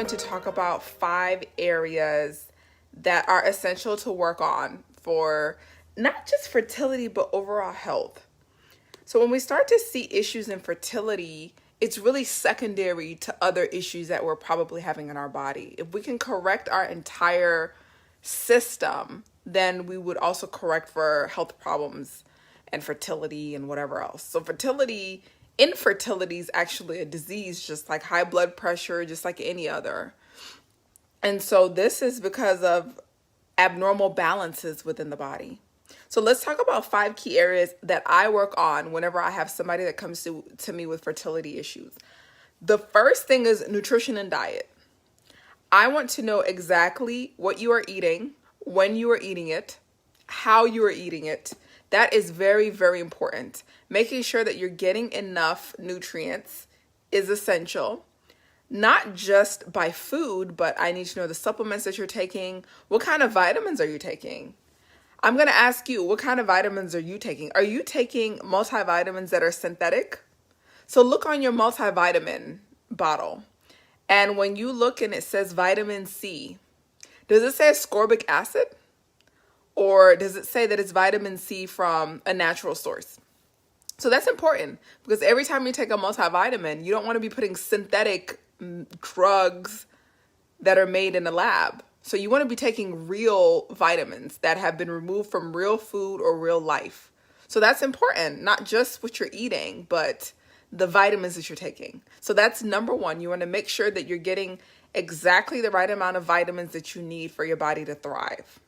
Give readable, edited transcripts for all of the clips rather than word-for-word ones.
going to talk about 5 areas that are essential to work on for not just fertility, but overall health. So when we start to see issues in fertility, it's really secondary to other issues that we're probably having in our body. If we can correct our entire system, then we would also correct for health problems and fertility and whatever else. So infertility is actually a disease, just like high blood pressure, just like any other. And so this is because of abnormal balances within the body. So let's talk about 5 key areas that I work on whenever I have somebody that comes to me with fertility issues. The first thing is nutrition and diet. I want to know exactly what you are eating, when you are eating it, how you are eating it. That is very, very important. Making sure that you're getting enough nutrients is essential. Not just by food, but I need to know the supplements that you're taking. What kind of vitamins are you taking? I'm going to ask you, what kind of vitamins are you taking? Are you taking multivitamins that are synthetic? So look on your multivitamin bottle. And when you look and it says vitamin C, does it say ascorbic acid? Or does it say that it's vitamin C from a natural source? So that's important because every time you take a multivitamin, you don't want to be putting synthetic drugs that are made in a lab. So you want to be taking real vitamins that have been removed from real food or real life. So that's important, not just what you're eating, but the vitamins that you're taking. So that's number 1. You want to make sure that you're getting exactly the right amount of vitamins that you need for your body to thrive.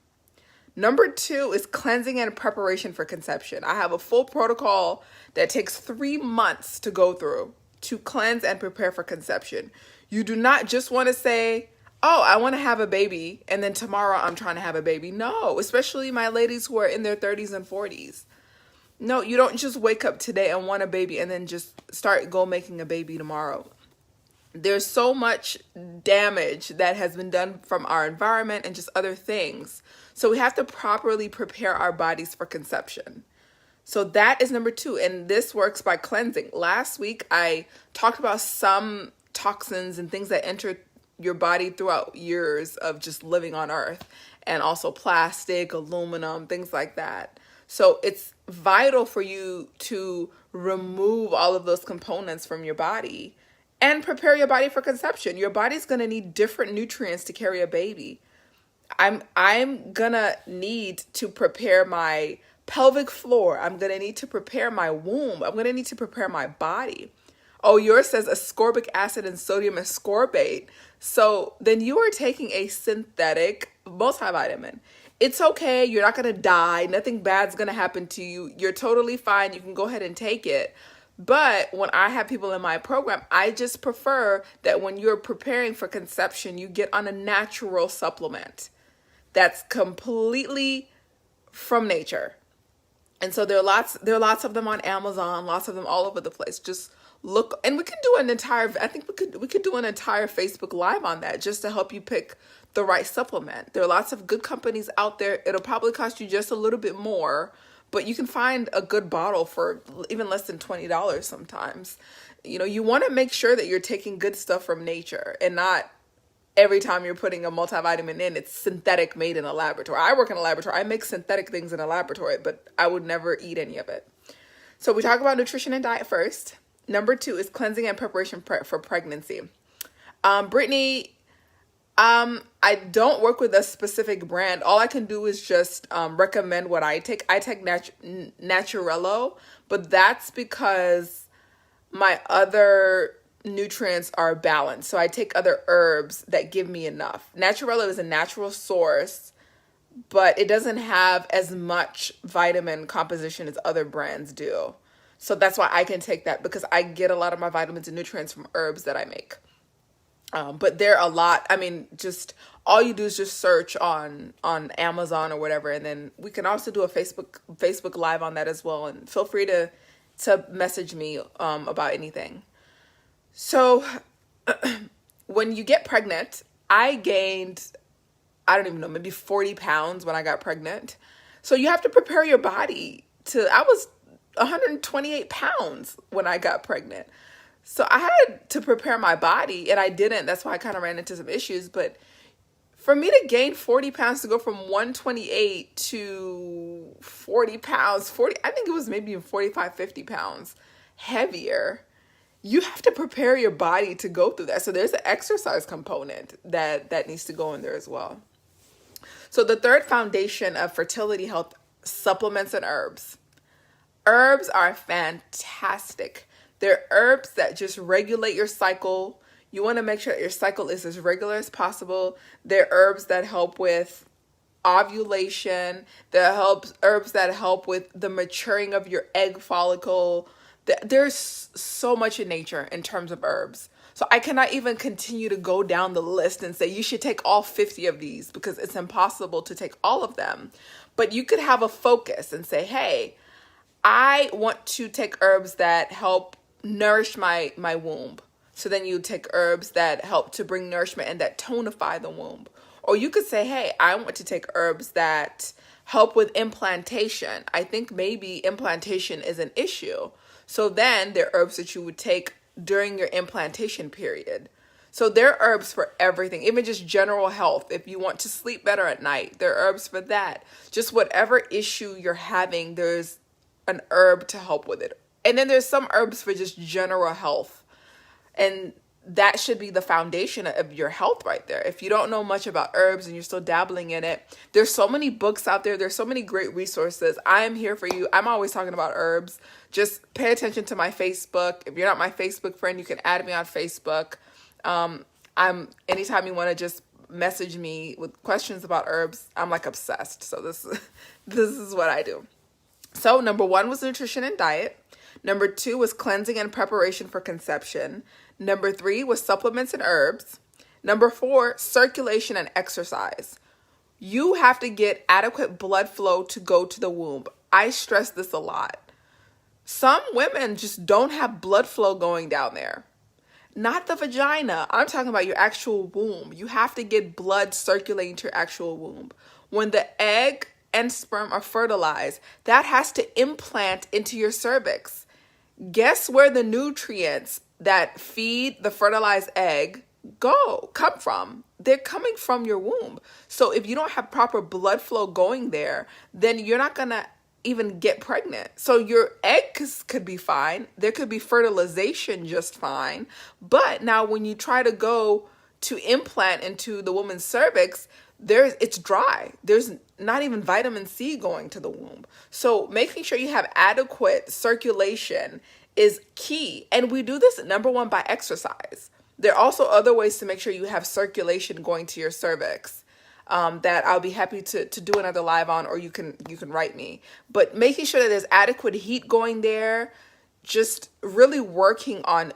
Number 2 is cleansing and preparation for conception. I have a full protocol that takes 3 months to go through to cleanse and prepare for conception. You do not just want to say, oh, I want to have a baby, and then tomorrow I'm trying to have a baby. No, especially my ladies who are in their 30s and 40s. No, you don't just wake up today and want a baby and then just go making a baby tomorrow. There's so much damage that has been done from our environment and just other things. So we have to properly prepare our bodies for conception. So that is number 2. And this works by cleansing. Last week, I talked about some toxins and things that enter your body throughout years of just living on Earth, and also plastic, aluminum, things like that. So it's vital for you to remove all of those components from your body and prepare your body for conception. Your body's going to need different nutrients to carry a baby. I'm going to need to prepare my pelvic floor. I'm going to need to prepare my womb. I'm going to need to prepare my body. Oh, yours says ascorbic acid and sodium ascorbate. So then you are taking a synthetic multivitamin. It's okay. You're not going to die. Nothing bad's going to happen to you. You're totally fine. You can go ahead and take it. But when I have people in my program, I just prefer that when you're preparing for conception, you get on a natural supplement that's completely from nature. And so there are lots of them on Amazon, lots of them all over the place. Just look, and we could do we could do an entire Facebook Live on that just to help you pick the right supplement. There are lots of good companies out there. It'll probably cost you just a little bit more, but you can find a good bottle for even less than $20 sometimes. You know, you want to make sure that you're taking good stuff from nature and not every time you're putting a multivitamin in, it's synthetic made in a laboratory. I work in a laboratory. I make synthetic things in a laboratory, but I would never eat any of it. So we talk about nutrition and diet first. Number 2 is cleansing and preparation for pregnancy. Brittany, I don't work with a specific brand. All I can do is just recommend what I take. I take Naturello, but that's because my other nutrients are balanced. So I take other herbs that give me enough. Naturello is a natural source, but it doesn't have as much vitamin composition as other brands do. So that's why I can take that, because I get a lot of my vitamins and nutrients from herbs that I make. But there are a lot. I mean, just all you do is just search on Amazon or whatever, and then we can also do a Facebook Live on that as well. And feel free to message me about anything. So when you get pregnant, I gained, I don't even know, maybe 40 pounds when I got pregnant. So you have to prepare your body I was 128 pounds when I got pregnant. So I had to prepare my body, and I didn't. That's why I kind of ran into some issues. But for me to gain 40 pounds, to go from 128 to 40 pounds, I think it was maybe 45, 50 pounds heavier, you have to prepare your body to go through that. So there's an exercise component that needs to go in there as well. So the third foundation of fertility health, supplements and herbs. Herbs are fantastic. They're herbs that just regulate your cycle. You want to make sure that your cycle is as regular as possible. They're herbs that help with ovulation. Herbs that help with the maturing of your egg follicle. There's so much in nature in terms of herbs. So I cannot even continue to go down the list and say you should take all 50 of these, because it's impossible to take all of them. But you could have a focus and say, hey, I want to take herbs that help nourish my womb. So then you take herbs that help to bring nourishment and that tonify the womb. Or you could say, hey, I want to take herbs that help with implantation. I think maybe implantation is an issue. So then there are herbs that you would take during your implantation period. So there are herbs for everything, even just general health. If you want to sleep better at night, there are herbs for that. Just whatever issue you're having, there's an herb to help with it. And then there's some herbs for just general health. And that should be the foundation of your health right there. If you don't know much about herbs and you're still dabbling in it, there's so many books out there. There's so many great resources. I am here for you. I'm always talking about herbs. Just pay attention to my Facebook. If you're not my Facebook friend, you can add me on Facebook. Anytime you want to just message me with questions about herbs, I'm like obsessed. So this is what I do. So number 1 was nutrition and diet. Number 2 was cleansing and preparation for conception. Number 3 was supplements and herbs. Number 4, circulation and exercise. You have to get adequate blood flow to go to the womb. I stress this a lot. Some women just don't have blood flow going down there. Not the vagina. I'm talking about your actual womb. You have to get blood circulating to your actual womb. When the egg and sperm are fertilized, that has to implant into your cervix. Guess where the nutrients that feed the fertilized egg come from? They're coming from your womb. So if you don't have proper blood flow going there, then you're not going to even get pregnant. So your eggs could be fine. There could be fertilization just fine. But now when you try to go to implant into the woman's cervix, it's dry. There's not even vitamin C going to the womb. So making sure you have adequate circulation is key. And we do this, number 1, by exercise. There are also other ways to make sure you have circulation going to your cervix that I'll be happy to do another live on, or you can write me. But making sure that there's adequate heat going there, just really working on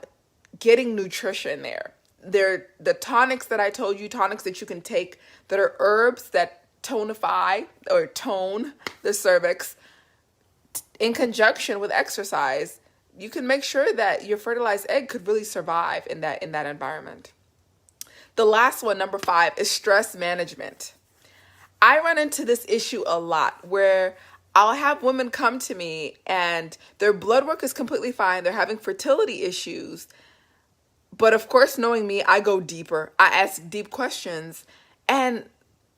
getting nutrition there. They're the tonics that I told you, tonics that you can take that are herbs that tonify or tone the cervix in conjunction with exercise. You can make sure that your fertilized egg could really survive in that environment. The last one, number 5, is stress management. I run into this issue a lot where I'll have women come to me and their blood work is completely fine. They're having fertility issues. But of course, knowing me, I go deeper. I ask deep questions. And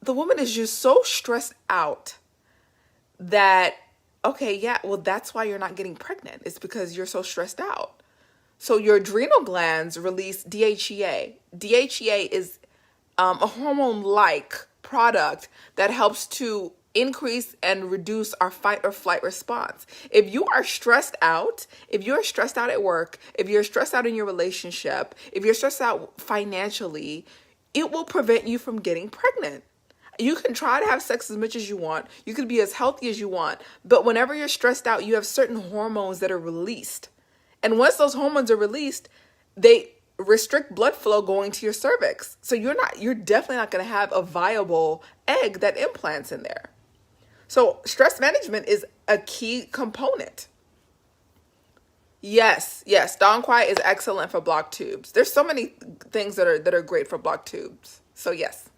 the woman is just so stressed out that, okay, yeah, well, that's why you're not getting pregnant. It's because you're so stressed out. So your adrenal glands release DHEA. DHEA is a hormone-like product that helps to increase and reduce our fight or flight response. If you are stressed out, if you're stressed out at work, if you're stressed out in your relationship, if you're stressed out financially, it will prevent you from getting pregnant. You can try to have sex as much as you want. You can be as healthy as you want. But whenever you're stressed out, you have certain hormones that are released. And once those hormones are released, they restrict blood flow going to your cervix. So you're definitely not going to have a viable egg that implants in there. So stress management is a key component. Yes, Dawn Quiet is excellent for blocked tubes. There's so many things that are great for blocked tubes. So yes,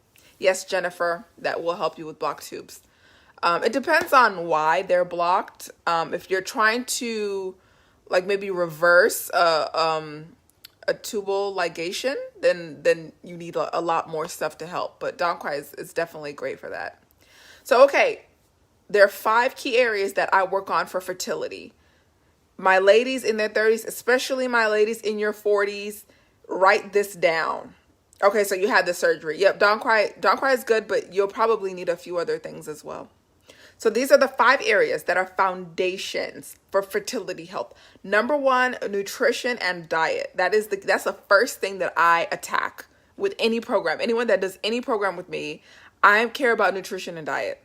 Jennifer, that will help you with blocked tubes. It depends on why they're blocked. If you're trying to like maybe reverse a tubal ligation, then you need a lot more stuff to help. But Dong Quai is definitely great for that. So, okay, there are 5 key areas that I work on for fertility. My ladies in their 30s, especially my ladies in your 40s, write this down. Okay, so you had the surgery. Yep, Dong Quai is good, but you'll probably need a few other things as well. So these are the 5 areas that are foundations for fertility health. Number 1, nutrition and diet. That's the first thing that I attack with any program. Anyone that does any program with me, I care about nutrition and diet.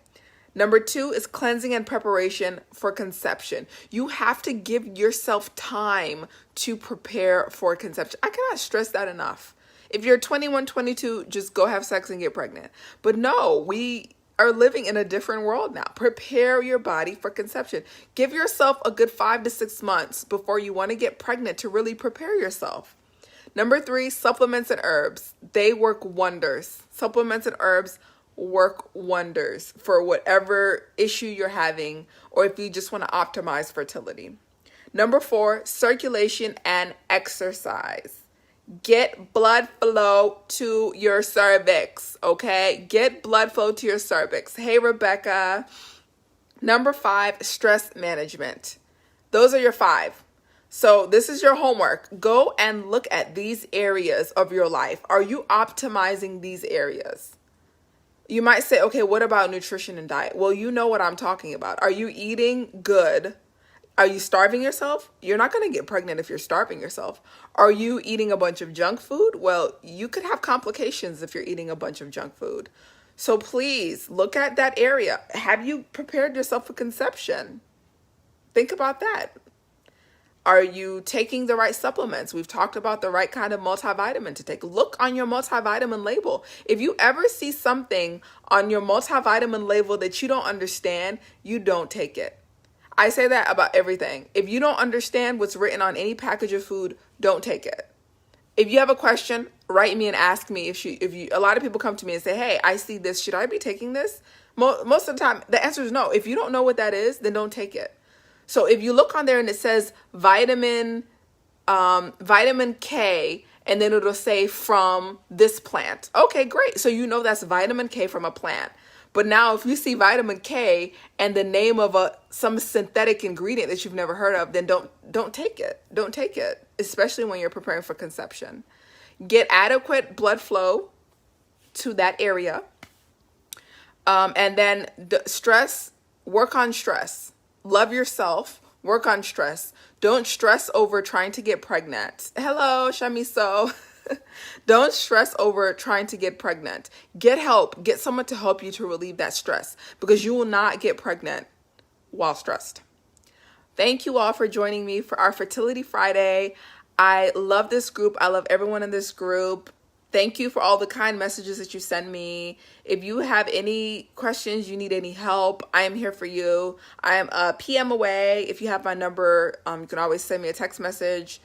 Number 2 is cleansing and preparation for conception. You have to give yourself time to prepare for conception. I cannot stress that enough. If you're 21, 22, just go have sex and get pregnant. But no, we are living in a different world now. Prepare your body for conception. Give yourself a good 5 to 6 months before you want to get pregnant to really prepare yourself. Number 3, supplements and herbs. They work wonders. Supplements and herbs work wonders for whatever issue you're having, or if you just want to optimize fertility. Number 4, circulation and exercise. Get blood flow to your cervix, okay? Get blood flow to your cervix. Hey, Rebecca. Number 5, stress management. Those are your 5. So this is your homework. Go and look at these areas of your life. Are you optimizing these areas? You might say, okay, what about nutrition and diet? Well, you know what I'm talking about. Are you eating good? Are you starving yourself? You're not going to get pregnant if you're starving yourself. Are you eating a bunch of junk food? Well, you could have complications if you're eating a bunch of junk food. So please look at that area. Have you prepared yourself for conception? Think about that. Are you taking the right supplements? We've talked about the right kind of multivitamin to take. Look on your multivitamin label. If you ever see something on your multivitamin label that you don't understand, you don't take it. I say that about everything. If you don't understand what's written on any package of food, don't take it. If you have a question, write me and ask me. A lot of people come to me and say, hey, I see this. Should I be taking this? Most of the time, the answer is no. If you don't know what that is, then don't take it. So if you look on there and it says vitamin K, and then it'll say from this plant. Okay, great. So you know that's vitamin K from a plant. But now if you see vitamin K and the name of some synthetic ingredient that you've never heard of, then don't take it. Don't take it, especially when you're preparing for conception. Get adequate blood flow to that area. And then work on stress. Love yourself. Work on stress. Don't stress over trying to get pregnant. Hello, Shamiso. Don't stress over trying to get pregnant. Get help. Get someone to help you to relieve that stress, because you will not get pregnant while stressed. Thank you all for joining me for our Fertility Friday. I love this group. I love everyone in this group. Thank you for all the kind messages that you send me. If you have any questions, you need any help, I am here for you. I am a PM away. If you have my number, you can always send me a text message.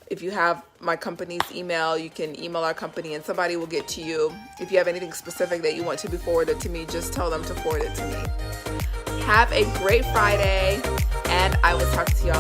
If you have my company's email, you can email our company and somebody will get to you. If you have anything specific that you want to be forwarded to me, just tell them to forward it to me. Have a great Friday, and I will talk to you